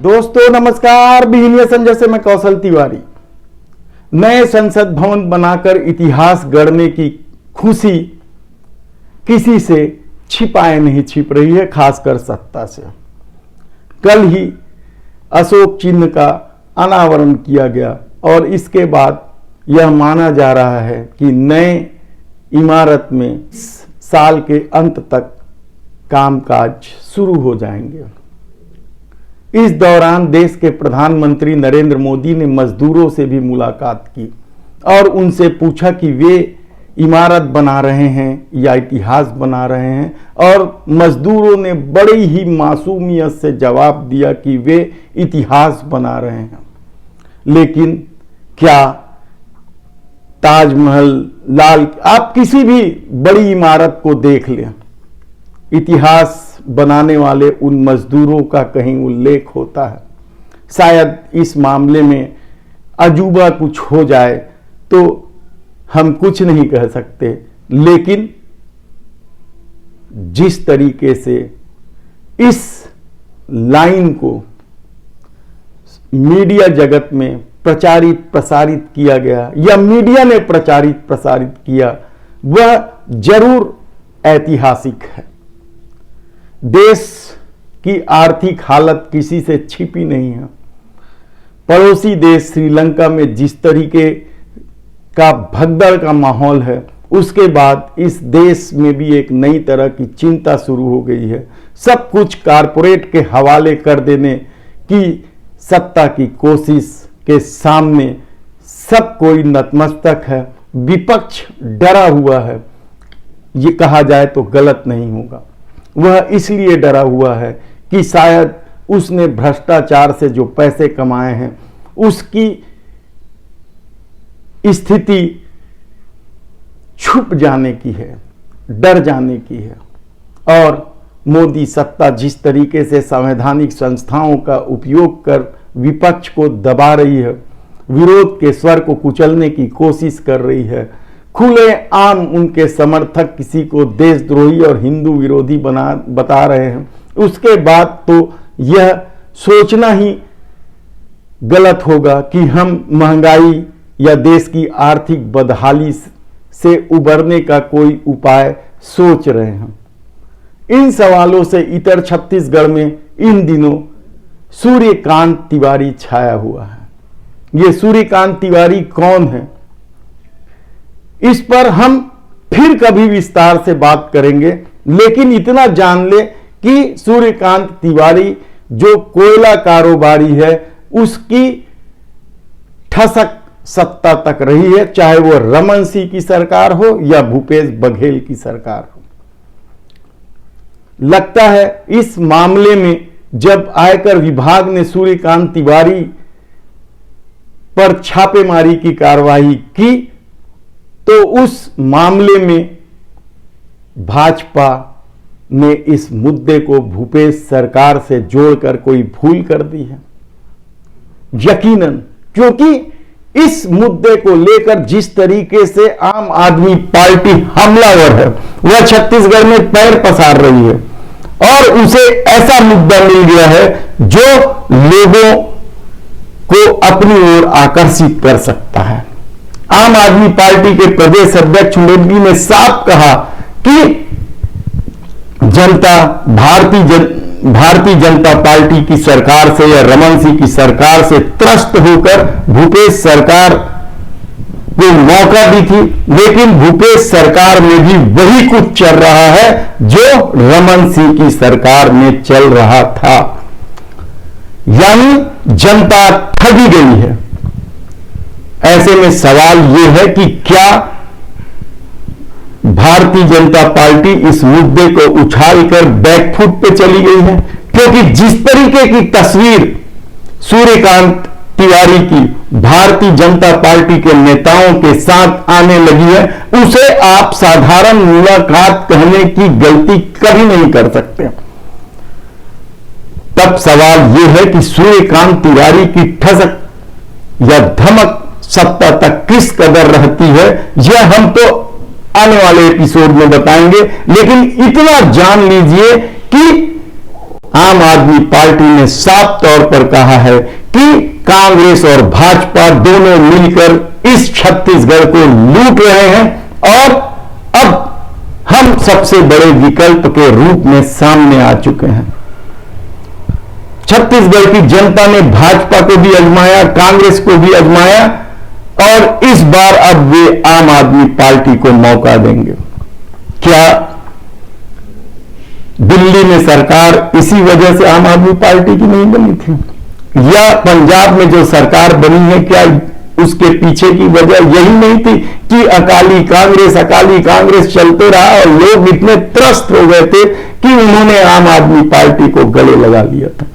दोस्तों नमस्कार। बिहिनिया संजय से मैं कौशल तिवारी। नए संसद भवन बनाकर इतिहास गढ़ने की खुशी किसी से छिपाए नहीं छिप रही है, खासकर सत्ता से। कल ही अशोक चिन्ह का अनावरण किया गया और इसके बाद यह माना जा रहा है कि नए इमारत में साल के अंत तक कामकाज शुरू हो जाएंगे। इस दौरान देश के प्रधानमंत्री नरेंद्र मोदी ने मजदूरों से भी मुलाकात की और उनसे पूछा कि वे इमारत बना रहे हैं या इतिहास बना रहे हैं, और मजदूरों ने बड़ी ही मासूमियत से जवाब दिया कि वे इतिहास बना रहे हैं। लेकिन क्या ताजमहल, लाल, आप किसी भी बड़ी इमारत को देख लें, इतिहास बनाने वाले उन मजदूरों का कहीं उल्लेख होता है? शायद इस मामले में अजूबा कुछ हो जाए तो हम कुछ नहीं कह सकते, लेकिन जिस तरीके से इस लाइन को मीडिया जगत में प्रचारित प्रसारित किया गया या मीडिया ने प्रचारित प्रसारित किया, वह जरूर ऐतिहासिक है। देश की आर्थिक हालत किसी से छिपी नहीं है। पड़ोसी देश श्रीलंका में जिस तरीके का भगदड़ का माहौल है, उसके बाद इस देश में भी एक नई तरह की चिंता शुरू हो गई है। सब कुछ कारपोरेट के हवाले कर देने की सत्ता की कोशिश के सामने सब कोई नतमस्तक है। विपक्ष डरा हुआ है, ये कहा जाए तो गलत नहीं होगा। वह इसलिए डरा हुआ है कि शायद उसने भ्रष्टाचार से जो पैसे कमाए हैं उसकी स्थिति छुप जाने की है, डर जाने की है। और मोदी सत्ता जिस तरीके से संवैधानिक संस्थाओं का उपयोग कर विपक्ष को दबा रही है, विरोध के स्वर को कुचलने की कोशिश कर रही है, खुले आम उनके समर्थक किसी को देशद्रोही और हिंदू विरोधी बता रहे हैं, उसके बाद तो यह सोचना ही गलत होगा कि हम महंगाई या देश की आर्थिक बदहाली से उबरने का कोई उपाय सोच रहे हैं। इन सवालों से इतर छत्तीसगढ़ में इन दिनों सूर्यकांत तिवारी छाया हुआ है। ये सूर्यकांत तिवारी कौन है, इस पर हम फिर कभी विस्तार से बात करेंगे, लेकिन इतना जान ले कि सूर्यकांत तिवारी जो कोयला कारोबारी है, उसकी ठसक सत्ता तक रही है, चाहे वो रमन सिंह की सरकार हो या भूपेश बघेल की सरकार हो। लगता है इस मामले में जब आयकर विभाग ने सूर्यकांत तिवारी पर छापेमारी की कार्रवाई की तो उस मामले में भाजपा ने इस मुद्दे को भूपेश सरकार से जोड़कर कोई भूल कर दी है। यकीनन, क्योंकि इस मुद्दे को लेकर जिस तरीके से आम आदमी पार्टी हमलावर है, वह छत्तीसगढ़ में पैर पसार रही है और उसे ऐसा मुद्दा मिल गया है जो लोगों को अपनी ओर आकर्षित कर सकता है। आम आदमी पार्टी के प्रदेश अध्यक्ष मोदी ने साफ कहा कि जनता भारतीय जनता पार्टी की सरकार से या रमन सिंह की सरकार से त्रस्त होकर भूपेश सरकार को मौका दी थी, लेकिन भूपेश सरकार में भी वही कुछ चल रहा है जो रमन सिंह की सरकार में चल रहा था। यानी जनता ठगी गई है। ऐसे में सवाल यह है कि क्या भारतीय जनता पार्टी इस मुद्दे को उछालकर बैकफुट पे चली गई है? क्योंकि जिस तरीके की तस्वीर सूर्यकांत तिवारी की भारतीय जनता पार्टी के नेताओं के साथ आने लगी है, उसे आप साधारण मुलाकात कहने की गलती कभी नहीं कर सकते। तब सवाल यह है कि सूर्यकांत तिवारी की ठसक या धमक सत्ता तक किस कदर रहती है, यह हम तो आने वाले एपिसोड में बताएंगे। लेकिन इतना जान लीजिए कि आम आदमी पार्टी ने साफ तौर पर कहा है कि कांग्रेस और भाजपा दोनों मिलकर इस छत्तीसगढ़ को लूट रहे हैं और अब हम सबसे बड़े विकल्प के रूप में सामने आ चुके हैं। छत्तीसगढ़ की जनता ने भाजपा को भी आजमाया, कांग्रेस को भी आजमाया और इस बार अब वे आम आदमी पार्टी को मौका देंगे। क्या दिल्ली में सरकार इसी वजह से आम आदमी पार्टी की नहीं बनी थी, या पंजाब में जो सरकार बनी है क्या उसके पीछे की वजह यही नहीं थी कि अकाली कांग्रेस चलते रहा और लोग इतने त्रस्त हो गए थे कि उन्होंने आम आदमी पार्टी को गले लगा लिया था।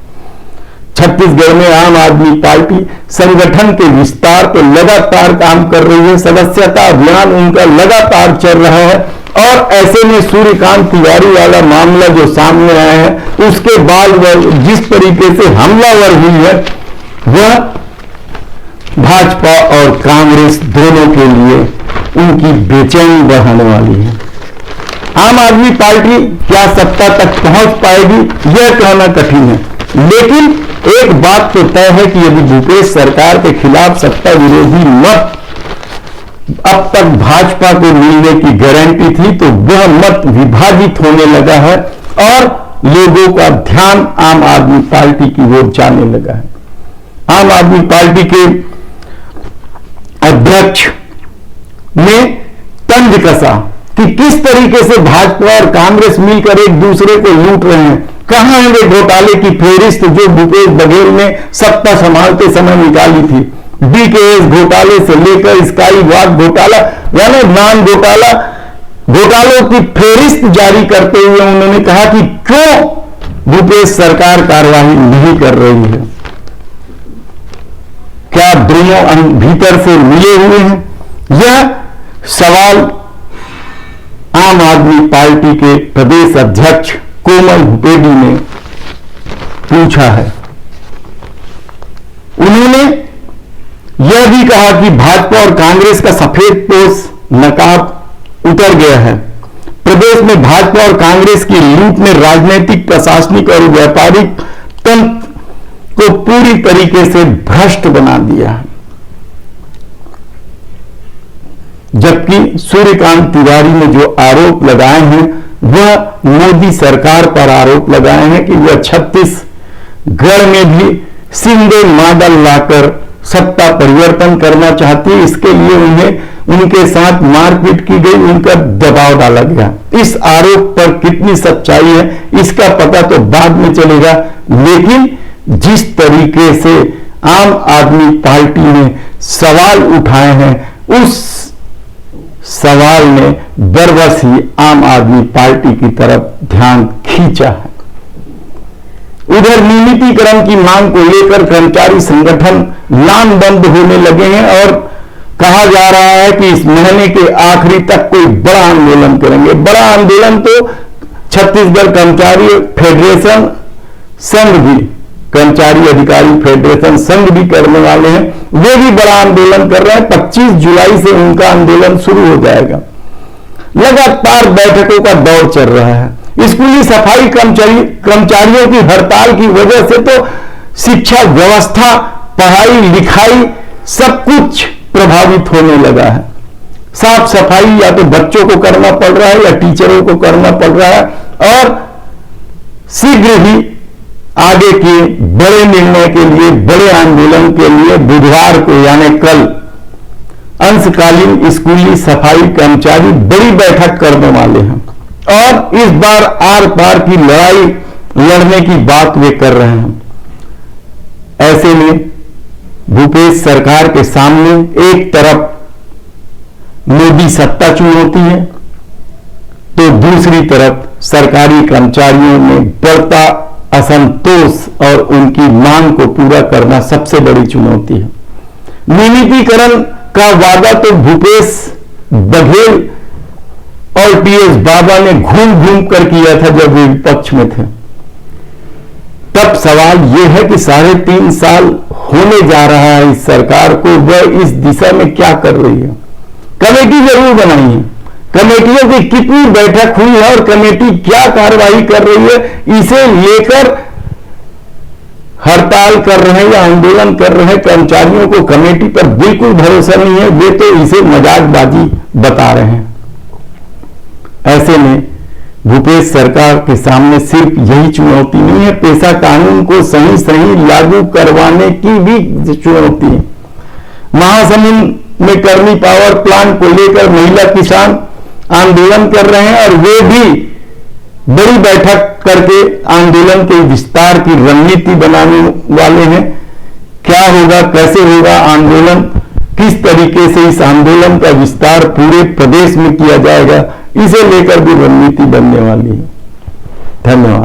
छत्तीसगढ़ में आम आदमी पार्टी संगठन के विस्तार पर लगातार काम कर रही है, सदस्यता अभियान उनका लगातार चल रहा है और ऐसे में सूर्यकांत तिवारी वाला मामला जो सामने आया है उसके बाद वह जिस तरीके से हमलावर हुई है वह भाजपा और कांग्रेस दोनों के लिए उनकी बेचैनी बढ़ाने वाली है। आम आदमी पार्टी क्या सत्ता तक पहुंच पाएगी यह कहना कठिन है, लेकिन एक बात तो तय है कि यदि भूपेश सरकार के खिलाफ सत्ता विरोधी मत अब तक भाजपा को मिलने की गारंटी थी तो वह मत विभाजित होने लगा है और लोगों का ध्यान आम आदमी पार्टी की ओर जाने लगा है। आम आदमी पार्टी के अध्यक्ष ने तंज कसा कि किस तरीके से भाजपा और कांग्रेस मिलकर एक दूसरे को लूट रहे हैं। कहां है वे घोटाले की फेहरिस्त जो भूपेश बघेल ने सत्ता संभालते समय निकाली थी। डीकेएस घोटाले से लेकर स्काई वॉक घोटाला यानी नान घोटालों की फेहरिस्त जारी करते हुए उन्होंने कहा कि क्यों भूपेश सरकार कार्रवाई नहीं कर रही है। क्या दोनों भीतर से मिले हुए हैं? यह सवाल आम आदमी पार्टी के प्रदेश अध्यक्ष कोमल हुपेडी ने पूछा है। उन्होंने यह भी कहा कि भाजपा और कांग्रेस का सफेदपोश नकाब उतर गया है। प्रदेश में भाजपा और कांग्रेस की लूट ने राजनीतिक, प्रशासनिक और व्यापारिक तंत्र को पूरी तरीके से भ्रष्ट बना दिया है। जबकि सूर्यकांत तिवारी ने जो आरोप लगाए हैं वह मोदी सरकार पर आरोप लगाए हैं कि वह छत्तीसगढ़ में भी सिंधे मॉडल लाकर सत्ता परिवर्तन करना चाहती है। इसके लिए उन्हें उनके साथ मारपीट की गई, उनका दबाव डाला गया। इस आरोप पर कितनी सच्चाई है इसका पता तो बाद में चलेगा, लेकिन जिस तरीके से आम आदमी पार्टी ने सवाल उठाए हैं उस सवाल ने बरबस ही आम आदमी पार्टी की तरफ ध्यान खींचा है। उधर नियमितीकरण की मांग को लेकर कर्मचारी संगठन लामबंद होने लगे हैं और कहा जा रहा है कि इस महीने के आखिरी तक कोई बड़ा आंदोलन करेंगे। बड़ा आंदोलन तो छत्तीसगढ़ कर्मचारी फेडरेशन संघ भी, कर्मचारी अधिकारी फेडरेशन संघ भी करने वाले हैं। वे भी बड़ा आंदोलन कर रहे हैं। 25 जुलाई से उनका आंदोलन शुरू हो जाएगा। लगातार बैठकों का दौर चल रहा है। स्कूली सफाई कर्मचारियों की हड़ताल की वजह से तो शिक्षा व्यवस्था, पढ़ाई लिखाई सब कुछ प्रभावित होने लगा है। साफ सफाई या तो बच्चों को करना पड़ रहा है या टीचरों को करना पड़ रहा है और शीघ्र ही आगे के बड़े निर्णय के लिए, बड़े आंदोलन के लिए बुधवार को यानी कल अंशकालीन स्कूली सफाई कर्मचारी बड़ी बैठक करने वाले हैं और इस बार आर पार की लड़ाई लड़ने की बात वे कर रहे हैं। ऐसे में भूपेश सरकार के सामने एक तरफ मोदी सत्ता चुनौती है तो दूसरी तरफ सरकारी कर्मचारियों में बढ़ता असंतोष और उनकी मांग को पूरा करना सबसे बड़ी चुनौती है। नियमितीकरण का वादा तो भूपेश बघेल और टीएस बाबा ने घूम घूम कर किया था जब वे विपक्ष में थे। तब सवाल यह है कि 3.5 साल होने जा रहा है इस सरकार को, वह इस दिशा में क्या कर रही है। कमेटी जरूर बनाई है, कमेटियों की कितनी बैठक हुई है और कमेटी क्या कार्रवाई कर रही है इसे लेकर हड़ताल कर रहे हैं या आंदोलन कर रहे हैं कर्मचारियों को कमेटी पर बिल्कुल भरोसा नहीं है, वे तो इसे मजाकबाजी बता रहे हैं। ऐसे में भूपेश सरकार के सामने सिर्फ यही चुनौती नहीं है, पेशा कानून को सही सही लागू करवाने की भी चुनौती है। महासमुंद में कर्मी पावर प्लांट को लेकर महिला किसान आंदोलन कर रहे हैं और वे भी बड़ी बैठक करके आंदोलन के विस्तार की रणनीति बनाने वाले हैं। क्या होगा, कैसे होगा आंदोलन, किस तरीके से इस आंदोलन का विस्तार पूरे प्रदेश में किया जाएगा, इसे लेकर भी रणनीति बनने वाली है। धन्यवाद।